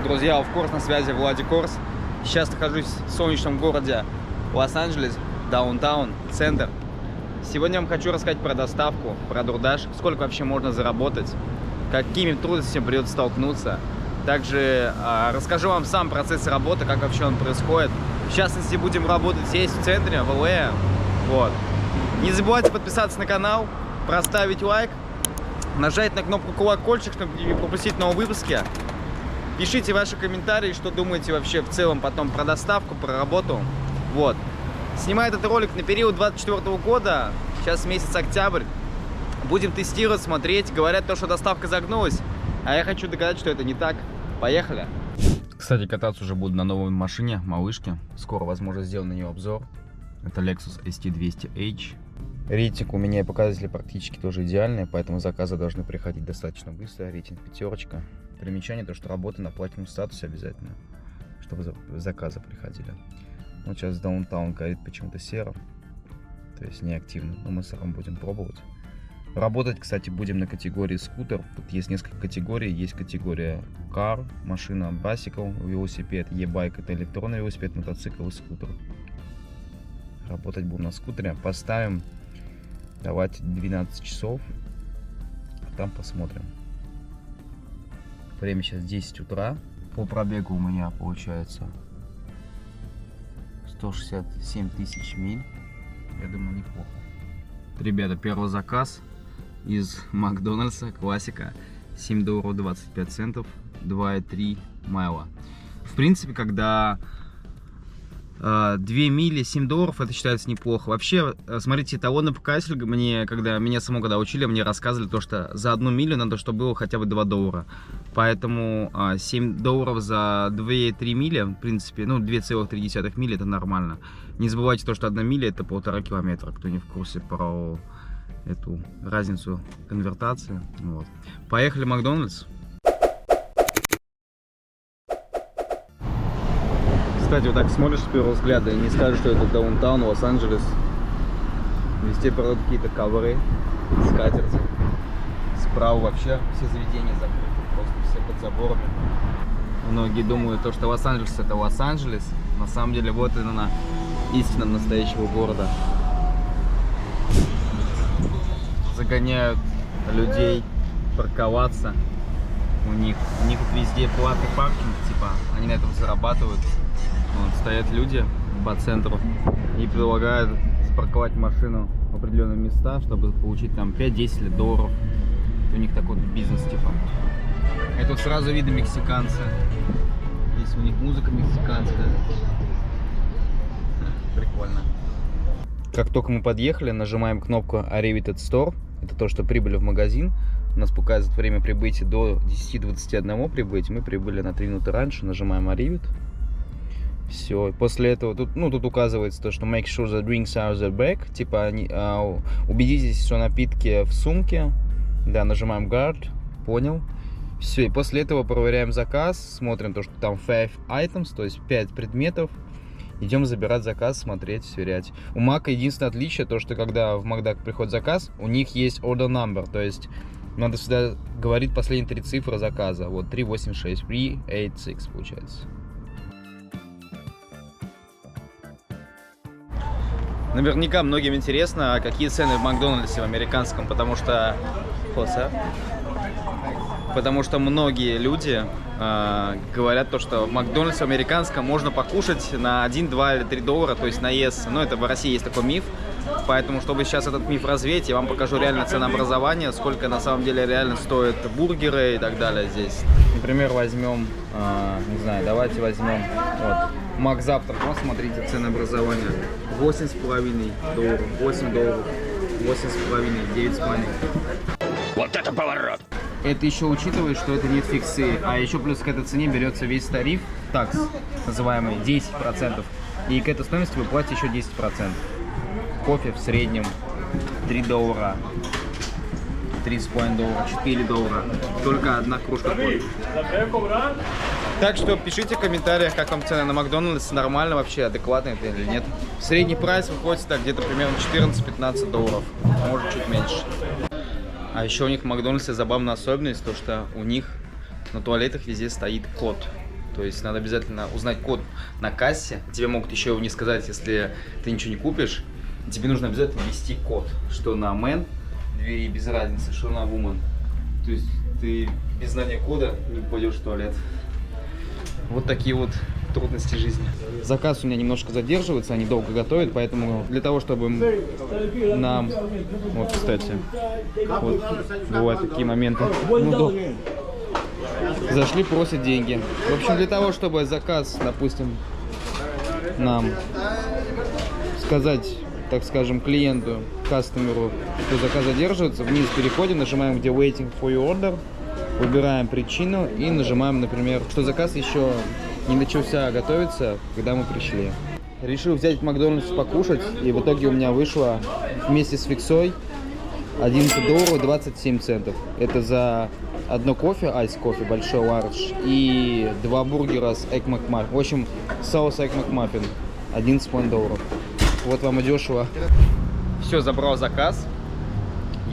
Друзья, офкорс, на связи Влади Корс. Сейчас нахожусь в солнечном городе Лос-Анджелес, даунтаун, центр. Сегодня я вам хочу рассказать про доставку, про DoorDash, сколько вообще можно заработать, какими трудностями придется столкнуться. Также расскажу вам сам процесс работы, как вообще он происходит. В частности, будем работать здесь, в центре, в ЛА. Вот. Не забывайте подписаться на канал, проставить лайк, нажать на кнопку колокольчик, чтобы не пропустить новые выпуски. Пишите ваши комментарии, что думаете вообще в целом потом про доставку, про работу. Вот. Снимаю этот ролик на период 2024 года. Сейчас месяц октябрь. Будем тестировать, смотреть. Говорят то, что доставка загнулась. А я хочу доказать, что это не так. Поехали. Кстати, кататься уже буду на новой машине, малышке. Скоро, возможно, сделаю на нее обзор. Это Lexus ST200H. Рейтинг у меня и показатели практически тоже идеальные, поэтому заказы должны приходить достаточно быстро. Рейтинг 5. Примечание, то что работа на платиновом статусе обязательно, чтобы заказы приходили. Вот сейчас даунтаун горит почему-то серым, то есть неактивно, но мы с вами будем пробовать. Работать, кстати, будем на категории скутер. Тут есть несколько категорий. Есть категория car, машина, bicycle, велосипед, e-bike, это электронный велосипед, мотоцикл и скутер. Работать будем на скутере. Поставим, давайте 12 часов, а там посмотрим. Время сейчас 10 утра. По пробегу у меня получается 167 тысяч миль. Я думаю, неплохо. Ребята, первый заказ из Макдональдса, классика. $7.25, 2,3 майла. В принципе, когда 2 мили, $7, это считается неплохо. Вообще, смотрите, талонный показатель, когда меня учили, мне рассказывали то, что за 1 милю надо, чтобы было хотя бы $2. Поэтому $7 за 2,3 мили, в принципе, ну, 2,3 мили, это нормально. Не забывайте то, что 1 миля это 1,5 километра, кто не в курсе про эту разницу конвертации. Вот. Поехали в Макдональдс. Кстати, вот так смотришь с первого взгляда и не скажешь, что это даунтаун, Лос-Анджелес. Везде продают какие-то ковры, скатерти. Справа вообще все заведения закрыты, просто все под заборами. Многие думают, то, что Лос-Анджелес это Лос-Анджелес. На самом деле, вот она, истина настоящего города. Загоняют людей парковаться. У них тут везде платный паркинг, типа, они на этом зарабатывают. Вот, стоят люди по центру и предлагают запарковать машину в определенные места, чтобы получить там $5-10 долларов. У них такой бизнес, типа. И тут сразу видно мексиканцы. Здесь у них музыка мексиканская. Прикольно. Как только мы подъехали, нажимаем кнопку Arrive at Store. Это то, что прибыли в магазин. У нас показывает время прибытия до 10:21 прибыть. Мы прибыли на 3 минуты раньше. Нажимаем Arrive. Все. После этого тут указывается то, что make sure the drinks are the bag. Типа убедитесь, что напитки в сумке. Да, нажимаем Guard. Понял. Все. И после этого проверяем заказ. Смотрим то, что там 5 items, то есть 5 предметов. Идем забирать заказ, смотреть, сверять. У Мака единственное отличие, то что когда в Макдак приходит заказ, у них есть order number, то есть надо всегда говорить последние 3 цифры заказа. Вот 386, 386 получается. Наверняка многим интересно, какие цены в Макдональдсе в американском, потому что многие люди говорят то, что в Макдональдсе американском можно покушать на 1, 2 или 3 доллара, то есть наесться. Но это в России есть такой миф, поэтому, чтобы сейчас этот миф развеять, я вам покажу реально ценообразование, сколько на самом деле реально стоят бургеры и так далее здесь. Например, возьмем, не знаю, давайте возьмем вот Мак завтрак, вот смотрите ценообразование. $8,5, $8, $8,5, 9,5. Вот это поворот! Это еще учитывает, что это нет фиксы, а еще плюс к этой цене берется весь тариф, такс, называемый 10%, и к этой стоимости вы платите еще 10%. Кофе в среднем $3, 3,5 доллара, $4. Только одна кружка кофе. Так что пишите в комментариях, как вам цены на Макдональдс, нормально вообще, адекватно это или нет. Средний прайс выходит так где-то примерно $14-15, может чуть меньше. А еще у них в Макдональдсе забавная особенность, то что у них на туалетах везде стоит код. То есть надо обязательно узнать код на кассе. Тебе могут еще его не сказать, если ты ничего не купишь. Тебе нужно обязательно ввести код, что на man двери без разницы, что на woman. То есть ты без знания кода не пойдешь в туалет. Вот такие вот трудности жизни. Заказ у меня немножко задерживается, они долго готовят, поэтому для того, чтобы нам... Вот, кстати, вот бывают такие моменты. Ну, зашли, просят деньги. В общем, для того, чтобы заказ, допустим, нам сказать, так скажем, клиенту, кастомеру, что заказ задерживается, вниз переходим, нажимаем, где waiting for your order, выбираем причину и нажимаем, например, что заказ еще не начался готовиться, когда мы пришли. Решил взять в Макдональдс покушать, и в итоге у меня вышло вместе с фиксой $11 27 центов. Это за одно кофе, айс кофе, большой лардж, и 2 бургера с Egg McMuffin. В общем, соус Egg McMuffin. $11,5. Вот вам и дешево. Все, забрал заказ.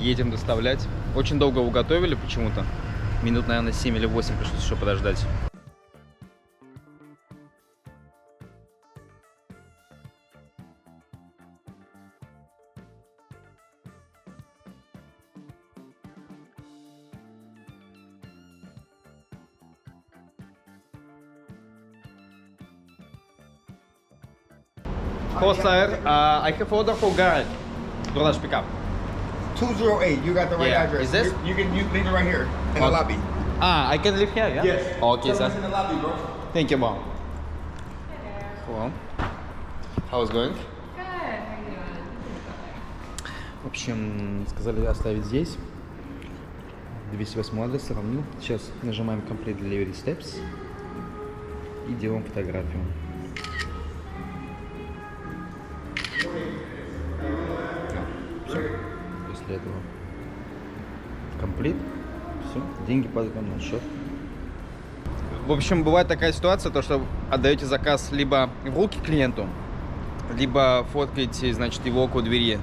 Едем доставлять. Очень долго его готовили почему-то. Минут, наверное, 7 или 8 пришлось еще подождать. Hello, sir. I have order for garage. DoorDash pickup. 208. You got the right Yeah. address. Is this? You can leave it right here in the Okay. lobby. I can live here, yeah? Yes. Okay, sir. Someone's in the lobby, bro. Thank you, mom. Hello. How's it going? Good. How you doing? В общем, сказали оставить здесь. 208 адрес сравнил. Сейчас нажимаем Complete Delivery Steps и делаем фотографию. Все. После этого Complete. Все. Деньги падают нам на счет. В общем, бывает такая ситуация, то что отдаете заказ либо в руки клиенту, либо фоткаете, значит, его около двери.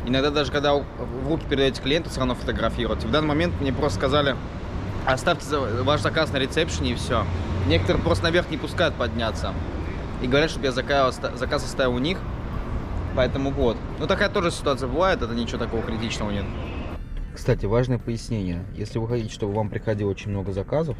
Иногда даже когда в руки передаете клиенту, все равно фотографируете. В данный момент мне просто сказали, оставьте ваш заказ на ресепшене и все. Некоторые просто наверх не пускают подняться. И говорят, чтобы я заказ оставил у них. Поэтому вот. Ну такая тоже ситуация бывает, это ничего такого критичного нет. Кстати, важное пояснение. Если вы хотите, чтобы вам приходило очень много заказов,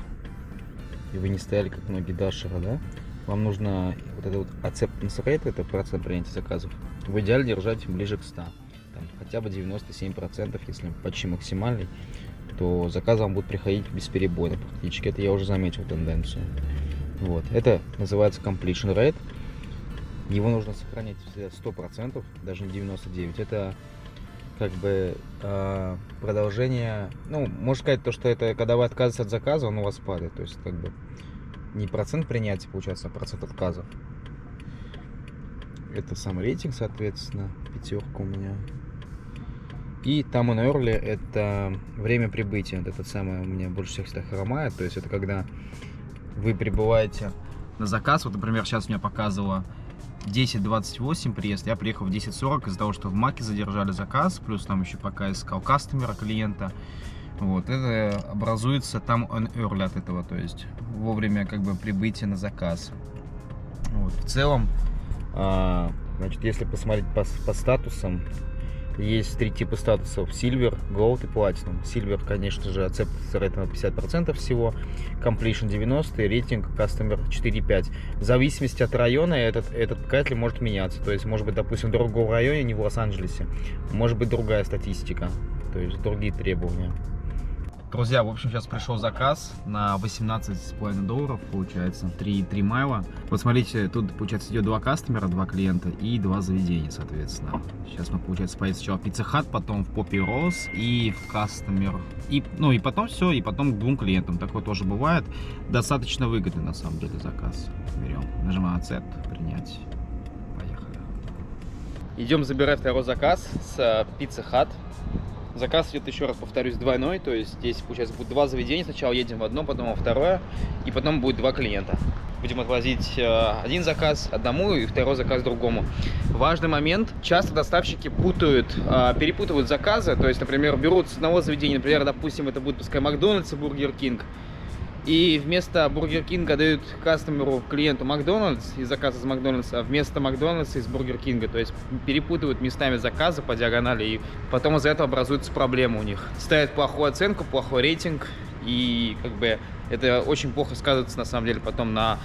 и вы не стояли, как многие дашеры, да, вам нужно вот это вот acceptance rate, это процент принятия заказов, в идеале держать ближе к 100. Там, хотя бы 97%, если почти максимальный, то заказы вам будут приходить бесперебойно практически. Это я уже заметил тенденцию. Вот. Это называется completion rate. Его нужно сохранять всегда 100%, даже не 99%. Это как бы продолжение, ну, можно сказать, то, что это когда вы отказываетесь от заказа, он у вас падает. То есть как бы не процент принятия получается, а процент отказа. Это сам рейтинг, соответственно, 5 у меня. И там on early это время прибытия. Вот это самое у меня больше всех всегда хромает. То есть это когда вы прибываете на заказ. Вот, например, сейчас у меня показывало 10:28 приезд, я приехал в 10:40 из-за того, что в Маке задержали заказ, плюс там еще пока искал кастомера, клиента. Вот, это образуется там on early от этого, то есть вовремя как бы прибытия на заказ. Вот, в целом, значит, если посмотреть по статусам, есть 3 типа статусов: Silver, Gold и Platinum. Silver, конечно же, acceptance rate на 50% всего, Completion 90% и рейтинг Customer 4,5. В зависимости от района этот показатель может меняться. То есть, может быть, допустим, в другом районе, не в Лос-Анджелесе, может быть другая статистика, то есть другие требования. Друзья, в общем, сейчас пришел заказ на $18,5, получается, 3 майла. Вот смотрите, тут, получается, идет 2 кастомера, 2 клиента и 2 заведения, соответственно. Сейчас мы, получается, поедем сначала в Pizza Hut, потом в Poppy Rose и в кастомер. И потом все, и потом к 2 клиентам. Такое тоже бывает. Достаточно выгодный, на самом деле, заказ. Берем, нажимаем Accept, принять. Поехали. Идем забирать второй заказ с Pizza Hut. Заказ идет, еще раз повторюсь, двойной, то есть здесь, получается, будет 2 заведения. Сначала едем в одно, потом во второе, и потом будет 2 клиента. Будем отвозить один заказ одному и второй заказ другому. Важный момент: часто доставщики перепутывают заказы, то есть, например, берут с одного заведения, например, допустим, это будет, пускай, Макдональдс и Бургер Кинг, И вместо Бургер Кинга дают кастомеру, клиенту Макдональдс и заказ из Макдональдса, а вместо Макдональдса из Бургер Кинга. То есть перепутывают местами заказы по диагонали, и потом из-за этого образуется проблема у них. Ставят плохую оценку, плохой рейтинг, и как бы это очень плохо сказывается на самом деле потом на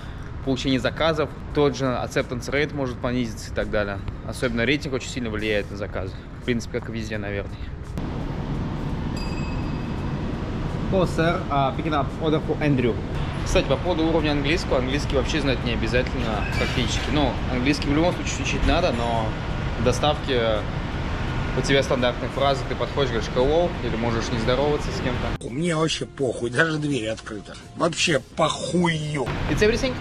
получении заказов. Тот же acceptance rate может понизиться и так далее. Особенно рейтинг очень сильно влияет на заказы. В принципе, как и везде, наверное. Hello, sir. Picking up order for Andrew. Кстати, по поводу уровня английского, английский вообще знать не обязательно практически. Ну, английский в любом случае учить надо, но в доставке у тебя стандартные фразы, ты подходишь, говоришь hello, или можешь не здороваться с кем-то. Мне вообще похуй, даже двери открыты. Вообще похую. It's everything?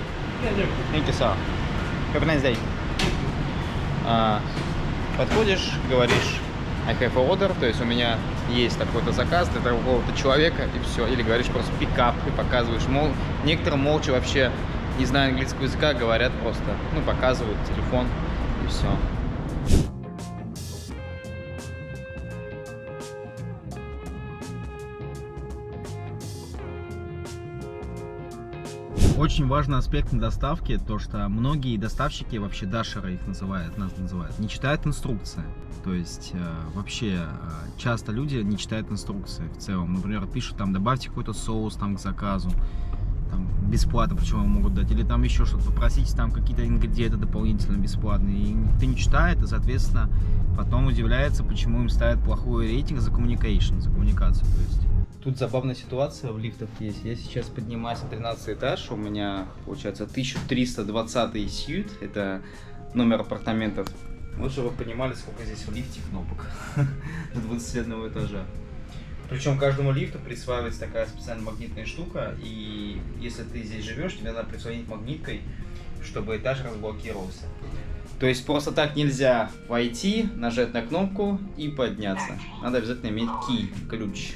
Thank you, sir. Have a nice day. Подходишь, говоришь I have a order, то есть у меня есть такой-то заказ для такого-то человека, и все. Или говоришь просто pick up и показываешь. Некоторые молча вообще, не зная английского языка, говорят просто, ну, показывают телефон и все. Очень важный аспект на доставке, то что многие доставщики, вообще дашеры их называют, не читают инструкции. То есть вообще часто люди не читают инструкции в целом. Например, пишут там добавьте какой-то соус там к заказу, там, бесплатно, почему вам могут дать, или там еще что-то, попросите там какие-то ингредиенты дополнительно бесплатные. И никто не читает, и соответственно потом удивляется, почему им ставят плохой рейтинг за communication, за коммуникацию. То есть. Тут забавная ситуация в лифтах есть. Я сейчас поднимаюсь на 13 этаж, у меня получается 1320 сьют, это номер апартаментов. Вот чтобы вы понимали, сколько здесь в лифте кнопок до 21 этажа. Причем каждому лифту присваивается такая специальная магнитная штука, и если ты здесь живешь, тебе надо присвоить магниткой, чтобы этаж разблокировался. То есть просто так нельзя войти, нажать на кнопку и подняться. Надо обязательно иметь ключ.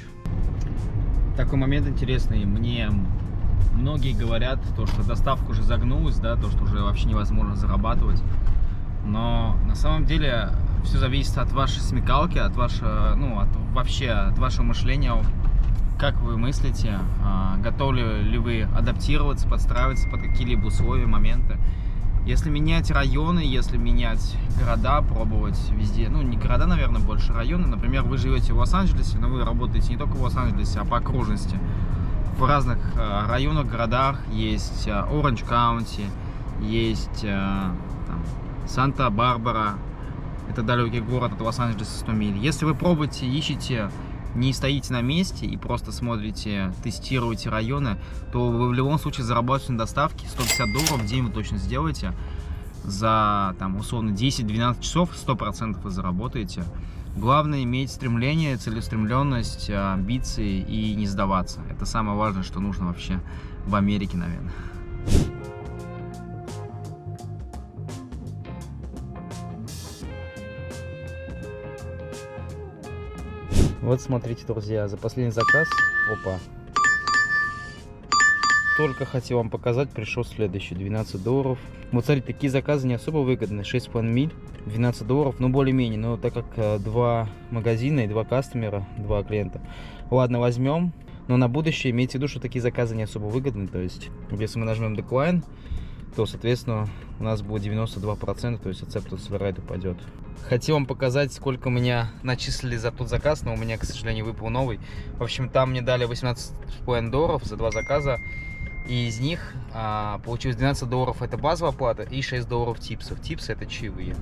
Такой момент интересный. Мне многие говорят, то, что доставка уже загнулась, да, то, что уже вообще невозможно зарабатывать. Но на самом деле все зависит от вашей смекалки, от вашего, вообще от вашего мышления, как вы мыслите, готовы ли вы адаптироваться, подстраиваться под какие-либо условия, моменты. Если менять районы, если менять города, пробовать везде, ну не города, наверное, больше районы. Например, вы живете в Лос-Анджелесе, но вы работаете не только в Лос-Анджелесе, а по окружности. В разных районах, городах есть Оранж Каунти, есть Санта-Барбара, это далекий город от Лос-Анджелеса 100 миль. Если вы пробуете, ищете, не стоите на месте и просто смотрите, тестируете районы, то вы в любом случае зарабатываете на доставке $150 в день вы точно сделаете. За, там, условно, 10-12 часов 100% вы заработаете. Главное иметь стремление, целеустремленность, амбиции и не сдаваться. Это самое важное, что нужно вообще в Америке, наверное. Вот смотрите, друзья, за последний заказ, опа, только хотел вам показать, пришел следующий, $12. Вот смотрите, такие заказы не особо выгодны, 6,5 миль, $12, ну более-менее, но так как два магазина и два кастомера, два клиента, ладно, возьмем, но на будущее имейте в виду, что такие заказы не особо выгодны, то есть, если мы нажмем Decline, то, соответственно, у нас будет 92%, то есть acceptance rate упадет. Хотел вам показать, сколько меня начислили за тот заказ, но у меня, к сожалению, выпал новый. В общем, там мне дали $18,5 за два заказа, и из них получилось $12 это базовая плата и $6 типсов. Типсы это чаевые.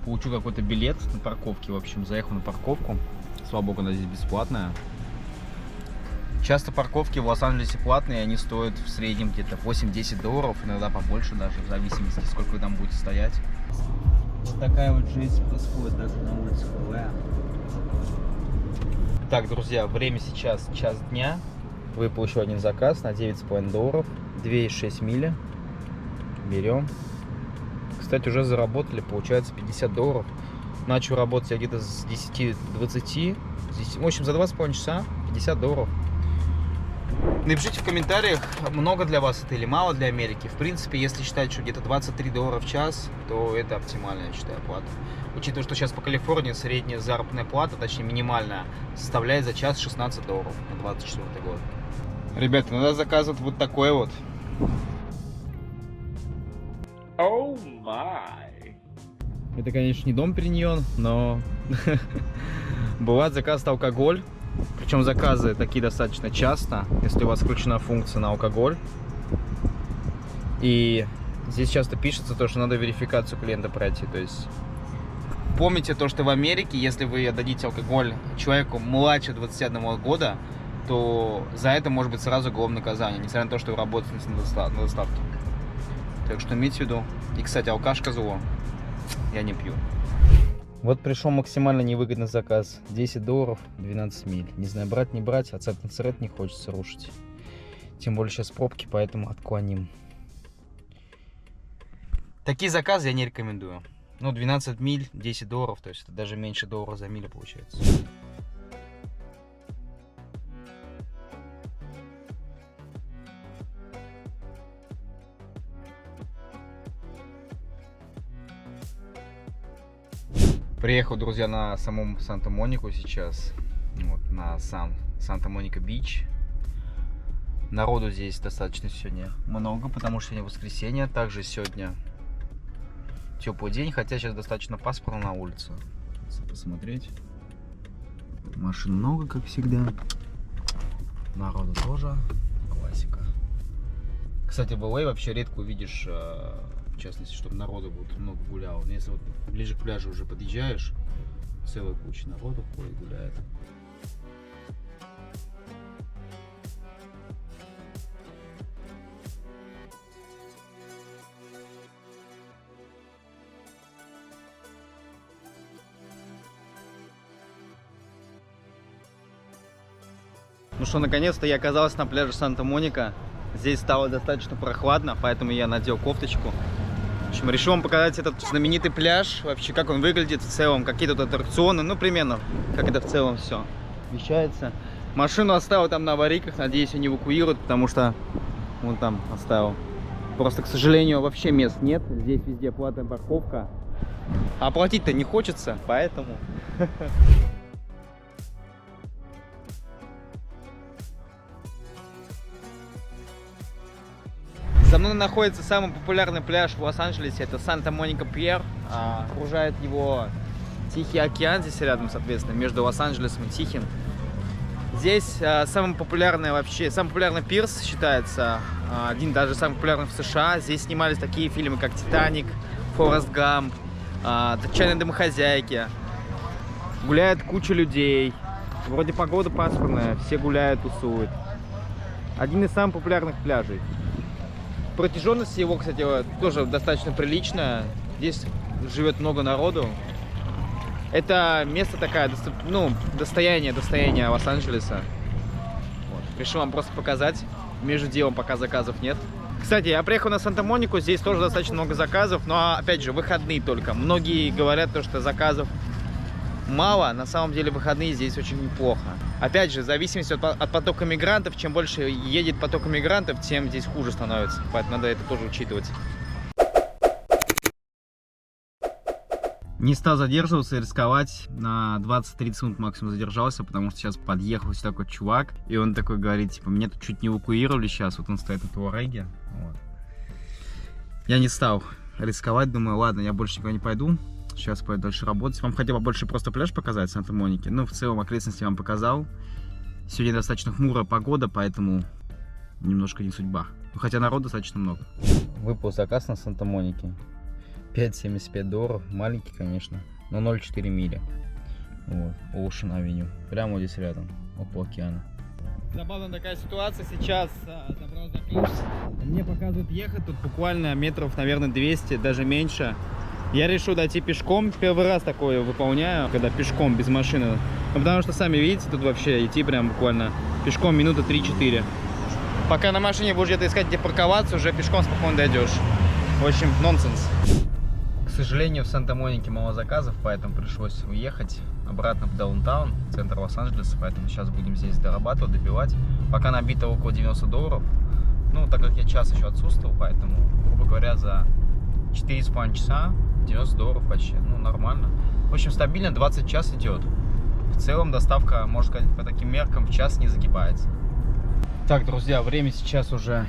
Получу какой-то билет на парковке, в общем, заехал на парковку. Слава богу, она здесь бесплатная. Часто парковки в Лос-Анджелесе платные, они стоят в среднем где-то $8-10, иногда побольше даже, в зависимости, сколько вы там будете стоять. Вот такая вот жизнь происходит даже на улице ХВ. Так, друзья, время сейчас час дня. Выпал еще один заказ на $9,5, 2,6 мили. Берем. Кстати, уже заработали, получается, $50. Начал работать я где-то с 10-20. В общем, за 2,5 часа $50. Напишите в комментариях, много для вас это или мало для Америки. В принципе, если считать, что где-то $23 в час, то это оптимальная, я считаю, плата. Учитывая, что сейчас по Калифорнии средняя заработная плата, точнее минимальная, составляет за час $16 на 24 год. Ребята, надо заказывать вот такой вот. Oh my. Это, конечно, не дом Периньон, но бывает заказ на алкоголь. Причем заказы такие достаточно часто, если у вас включена функция на алкоголь. И здесь часто пишется то, что надо верификацию клиента пройти. То есть помните то, что в Америке, если вы отдадите алкоголь человеку младше 21 года, то за это может быть сразу уголовное наказание, несмотря на то, что вы работаете на доставке. Так что имейте в виду. И, кстати, алкашка зло. Я не пью. Вот пришел максимально невыгодный заказ. $10, 12 миль. Не знаю, брать, не брать, а цент не хочется рушить. Тем более сейчас пробки, поэтому отклоним. Такие заказы я не рекомендую. Ну, 12 миль, $10, то есть это даже меньше $1 за милю получается. Приехал, друзья, на самом Санта-Монику сейчас. Вот, на сам Санта-Моника-Бич. Народу здесь достаточно сегодня много, потому что сегодня воскресенье. Также сегодня теплый день, хотя сейчас достаточно пасмурно на улице. Если посмотреть. Машин много, как всегда. Народу тоже. Классика. Кстати, в LA вообще редко увидишь, в частности, чтобы народу вот много гуляло. Но если вот ближе к пляжу уже подъезжаешь, целая куча народу ходит, гуляет. Ну что, наконец-то я оказался на пляже Санта-Моника. Здесь стало достаточно прохладно, поэтому я надел кофточку. В общем, решил вам показать этот знаменитый пляж, вообще как он выглядит в целом, какие тут аттракционы, ну примерно, как это в целом все вещается. Машину оставил там на аварийках, надеюсь, они эвакуируют, потому что вон там оставил. Просто, к сожалению, вообще мест нет, здесь везде платная парковка. А платить-то не хочется, поэтому... За мной находится самый популярный пляж в Лос-Анджелесе, это Санта-Моника-Пьер. Окружает его Тихий океан здесь рядом, соответственно, между Лос-Анджелесом и Тихим. Здесь самый популярный пирс считается, один даже самый популярный в США. Здесь снимались такие фильмы, как «Титаник», «Форест Гамп», «Отчаянные домохозяйки». Гуляет куча людей. Вроде погода пасмурная, все гуляют, тусуют. Один из самых популярных пляжей. Протяженность его, кстати, тоже достаточно приличная. Здесь живет много народу. Это место такое, ну, достояние Лос-Анджелеса. Вот. Решил вам просто показать. Между делом пока заказов нет. Кстати, я приехал на Санта-Монику, здесь тоже достаточно много заказов, но опять же, выходные только. Многие говорят, что заказов мало, на самом деле выходные здесь очень неплохо. Опять же, в зависимости от потока мигрантов, чем больше едет поток мигрантов, тем здесь хуже становится. Поэтому надо это тоже учитывать. Не стал задерживаться и рисковать, на 20-30 минут максимум задержался, потому что сейчас подъехал такой чувак, и он такой говорит, типа, меня тут чуть не эвакуировали сейчас, вот он стоит на Туареге. Вот. Я не стал рисковать, думаю, ладно, я больше никуда не пойду. Сейчас пойду дальше работать. Вам хотел бы больше просто пляж показать Санта-Моники. Ну, в целом, окрестности вам показал. Сегодня достаточно хмурая погода, поэтому немножко не судьба. Хотя народу достаточно много. Выпал заказ на Санта-Монике. $5.75. Маленький, конечно, но 0,4 мили. Вот, Ocean Avenue. Прямо здесь рядом, около океана. Забавная такая ситуация. Сейчас забрал заказ. Мне показывают ехать тут буквально метров, наверное, 200, даже меньше. Я решил дойти пешком. Первый раз такое выполняю, когда пешком, без машины. Ну, потому что, сами видите, тут вообще идти прям буквально пешком минуты 3-4. Пока на машине будешь где-то искать, где парковаться, уже пешком спокойно дойдешь. В общем, нонсенс. К сожалению, в Санта-Монике мало заказов, поэтому пришлось уехать. обратно в даунтаун, в центр Лос-Анджелеса, поэтому сейчас будем здесь дорабатывать, добивать. Пока набито около $90. Ну, так как я час еще отсутствовал, поэтому, грубо говоря, за 4,5 часа $90 почти, ну, нормально. В общем, стабильно 20 час идет. В целом доставка, можно сказать, по таким меркам в час не загибается. Так, друзья, время сейчас уже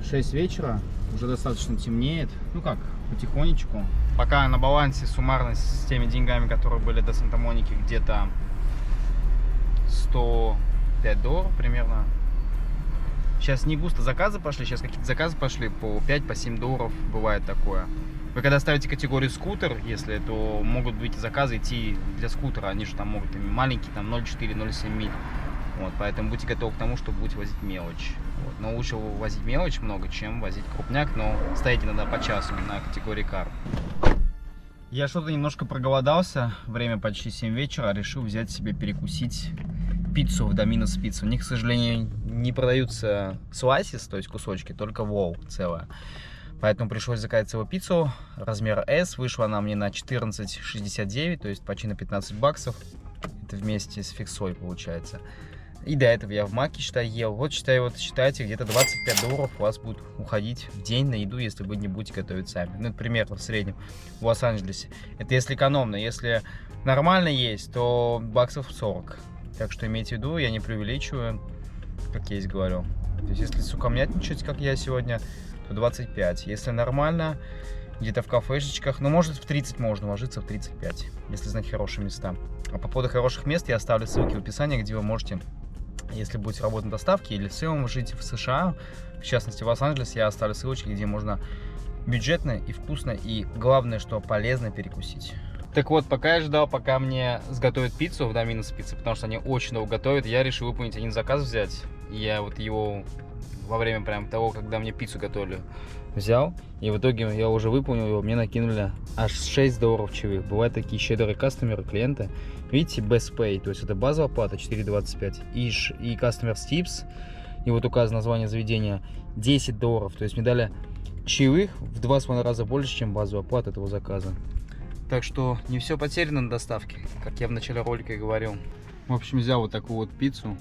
6 вечера, уже достаточно темнеет. Ну как, потихонечку. Пока на балансе суммарно с теми деньгами, которые были до Санта-Моники, где-то $105 примерно. Сейчас не густо заказы пошли, сейчас какие-то заказы пошли по $5-7, бывает такое. Вы когда ставите категорию скутер, если, то могут быть заказы идти для скутера, они же там могут маленькие, там 0,4-0,7 миль. Вот, поэтому будьте готовы к тому, что будете возить мелочь. Вот. Но лучше возить мелочь много, чем возить крупняк, но стоять иногда по часу на категории кар. Я что-то немножко проголодался, время почти 7 вечера, решил взять себе перекусить пиццу в Domino's Pizza. У них, к сожалению, не продаются слайсис, то есть кусочки, только вол целая. Поэтому пришлось заказать целую пиццу размера S. Вышла она мне на $14.69, то есть почти на $15. Это вместе с фиксой получается. И до этого я в Маке, считай, ел. Вот, считайте, где-то $25 у вас будет уходить в день на еду, если вы не будете готовить сами. Ну, это примерно в среднем в Лос-Анджелесе. Это если экономно. Если нормально есть, то баксов 40. Так что имейте в виду, я не преувеличиваю, как я здесь говорю. То есть, если сукомятничать, как я сегодня, то 25. Если нормально, где-то в кафешечках, ну, может, в 30 можно ложиться, в 35, если знать хорошие места. А по поводу хороших мест я оставлю ссылки в описании, где вы можете, если будете работать на доставке или в целом жить в США, в частности в Лос-Анджелес, я оставлю ссылочки, где можно бюджетно и вкусно, и главное, что полезно перекусить. Так вот, пока я ждал, пока мне сготовят пиццу в Domino's Pizza, потому что они очень долго готовят, я решил выполнить один заказ взять. Я вот его во время прям того, когда мне пиццу готовили, взял. И в итоге я уже выполнил его, мне накинули аж $6 чаевых. Бывают такие щедрые кастомеры, клиенты. Видите, Best Pay, то есть это базовая плата $4.25 и Customers Tips, и вот указано название заведения, $10. То есть мне дали чаевых в 2,5 раза больше, чем базовая плата этого заказа. Так что не все потеряно на доставке, как я в начале ролика и говорил. В общем, взял вот такую вот пиццу,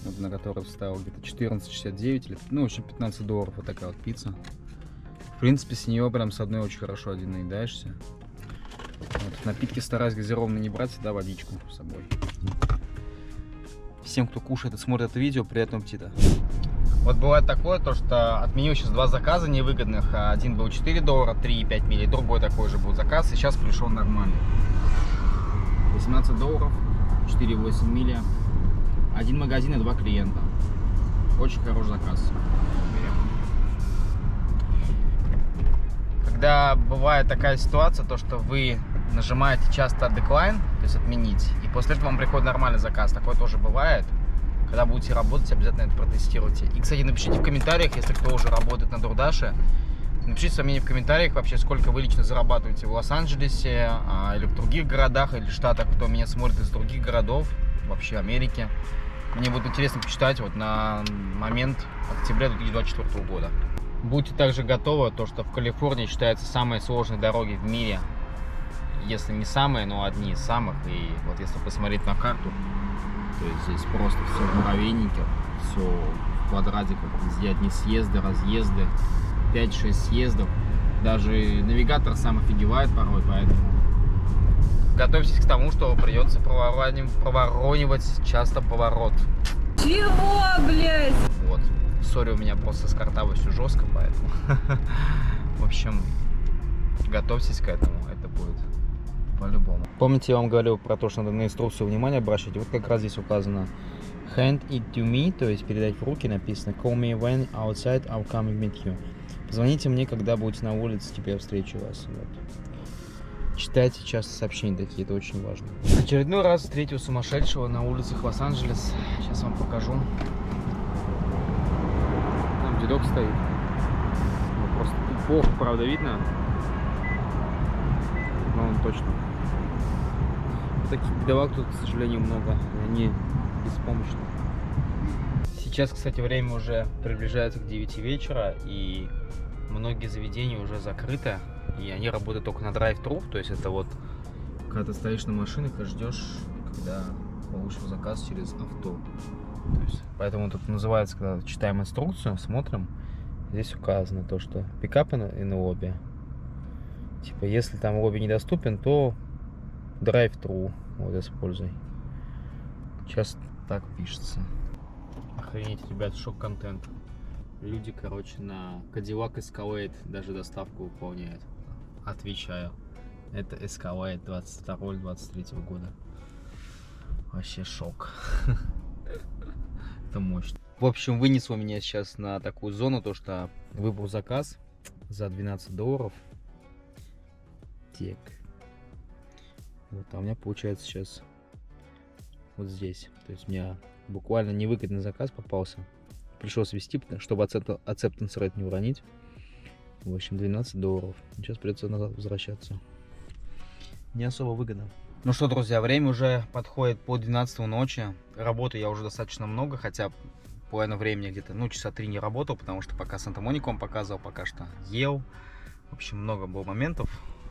вот, на которую вставил где-то $14.69, или, ну, в общем, $15, вот такая вот пицца. В принципе, с нее прям с одной очень хорошо один наедаешься. Вот, напитки стараюсь газированные не брать, всегда водичку с собой. Всем, кто кушает и смотрит это видео, приятного аппетита. Вот бывает такое, то что отменил сейчас два заказа невыгодных. Один был $4, 3,5 миль, другой такой же был заказ, и сейчас пришел нормальный. $18, 4,8 мили. Один магазин и 2 клиента. Очень хороший заказ. Когда бывает такая ситуация, то что вы нажимаете часто decline, то есть отменить, и после этого вам приходит нормальный заказ. Такое тоже бывает. Когда будете работать, обязательно это протестируйте. И, кстати, напишите в комментариях, если кто уже работает на DoorDash, напишите свое мнение в комментариях, вообще, сколько вы лично зарабатываете в Лос-Анджелесе, или в других городах, или штатах, кто меня смотрит из других городов, вообще Америки. Мне будет интересно почитать вот на момент октября 2024 года. Будьте также готовы, то что в Калифорнии считаются самые сложные дороги в мире. Если не самые, но одни из самых. И вот если посмотреть на карту, то есть здесь просто все в муравейнике, все в квадратиках, везде одни съезды, разъезды, 5-6 съездов. Даже навигатор сам офигевает порой, поэтому готовьтесь к тому, что придется проворонивать часто поворот. Чего, блядь? Вот. Сори, у меня просто с картавостью жестко, поэтому. В общем, готовьтесь к этому, это будет по-любому. Помните, я вам говорил про то, что надо на инструкцию внимание обращать? Вот как раз здесь указано hand it to me, то есть передать в руки, написано call me when outside, I'll come and meet you. Позвоните мне, когда будете на улице, теперь встречу вас. Вот. Читайте часто сообщения такие, это очень важно. Очередной раз встретил сумасшедшего на улицах Лос-Анджелес. Сейчас вам покажу. Там дедок стоит. Ну, просто плохо, правда, видно. Но он точно. Таких бедолаг тут, к сожалению, много. И они беспомощны. Сейчас, кстати, время уже приближается к 9 вечера. И многие заведения уже закрыты. И они работают только на драйв-тру. То есть это вот когда ты стоишь на машинах и ждешь, когда получишь заказ через авто. То есть, поэтому тут называется, когда читаем инструкцию, смотрим, здесь указано то, что пикап in лобби. Типа, если там лобби недоступен, то drive-thru вот используй. Сейчас так пишется. Охренеть, ребят, шок-контент. Люди, короче, на Cadillac Escalade даже доставку выполняют. Отвечаю. Это Escalade 22-23 года. Вообще шок. Это мощно. В общем, вынесло меня сейчас на такую зону, то что выбрал заказ за $12. Так. Вот, а у меня получается сейчас вот здесь. То есть у меня буквально невыгодный заказ попался. Пришлось вести, чтобы acceptance rate не уронить. В общем, $12. Сейчас придется назад возвращаться. Не особо выгодно. Ну что, друзья, время уже подходит по 12 ночи. Работаю я уже достаточно много, хотя половину времени где-то, часа 3 не работал, потому что пока Санта-Монику вам показывал, пока что ел. В общем, много было моментов.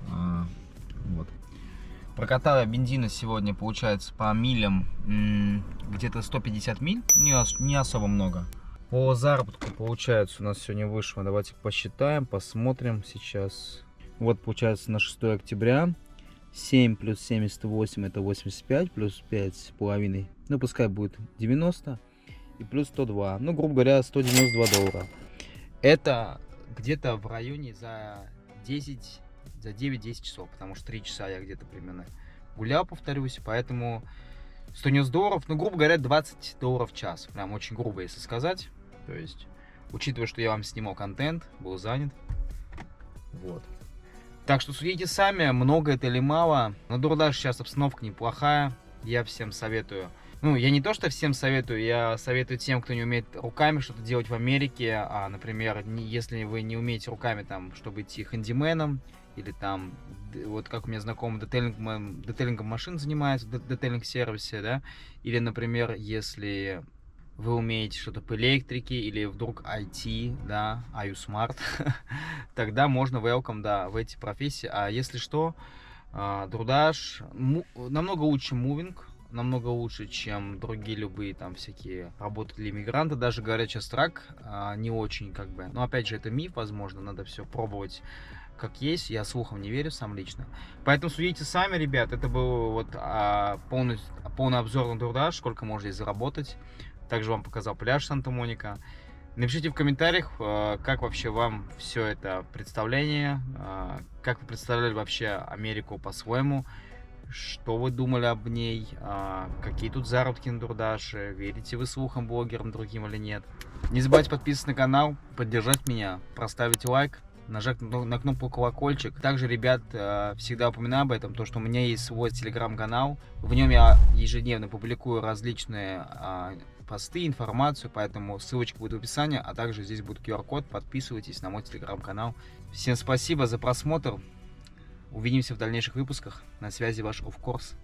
Вот. Прокатал я бензина сегодня, получается, по милям где-то 150 миль, не особо много. По заработку, получается, у нас сегодня вышло, давайте посчитаем, посмотрим сейчас. Вот, получается, на 6 октября 7 плюс 78 это 85, плюс 5,5, пускай будет 90, и плюс 102, грубо говоря, $192. Это где-то в районе за 9-10 часов, потому что 3 часа я где-то примерно гулял, повторюсь, поэтому $190, грубо говоря, $20 в час, прям очень грубо, если сказать, то есть, учитывая, что я вам снимал контент, был занят, вот. Так что судите сами, много это или мало. На DoorDash сейчас обстановка неплохая, я всем советую. Я не то, что всем советую, я советую тем, кто не умеет руками что-то делать в Америке. Например, если вы не умеете руками, чтобы идти хэндименом, или вот как у меня знакомый детейлингом машин занимается, в детейлинг-сервисе, да, или, например, если вы умеете что-то по электрике, или вдруг IT, да, smart, тогда можно welcome, да, в эти профессии. А если что, DoorDash намного лучше, чем Moving, намного лучше, чем другие любые всякие работы для иммигранта. Даже говорят, сейчас трак не очень но опять же это миф, возможно, надо все пробовать как есть, я слухам не верю сам лично. Поэтому судите сами, ребят, это был вот полный обзор на DoorDash, сколько можно здесь заработать. Также вам показал пляж Санта-Моника. Напишите в комментариях, как вообще вам все это представление, как вы представляли вообще Америку по-своему, что вы думали об ней, какие тут заработки на DoorDash, верите вы слухам, блогерам другим или нет. Не забывайте подписываться на канал, поддержать меня, проставить лайк, нажать на кнопку колокольчик. Также, ребят, всегда упоминаю об этом, то что у меня есть свой телеграм-канал, в нем я ежедневно публикую различные посты, информацию, поэтому ссылочка будет в описании, а также здесь будет QR-код, подписывайтесь на мой телеграм-канал. Всем спасибо за просмотр, увидимся в дальнейших выпусках, на связи ваш Of Course.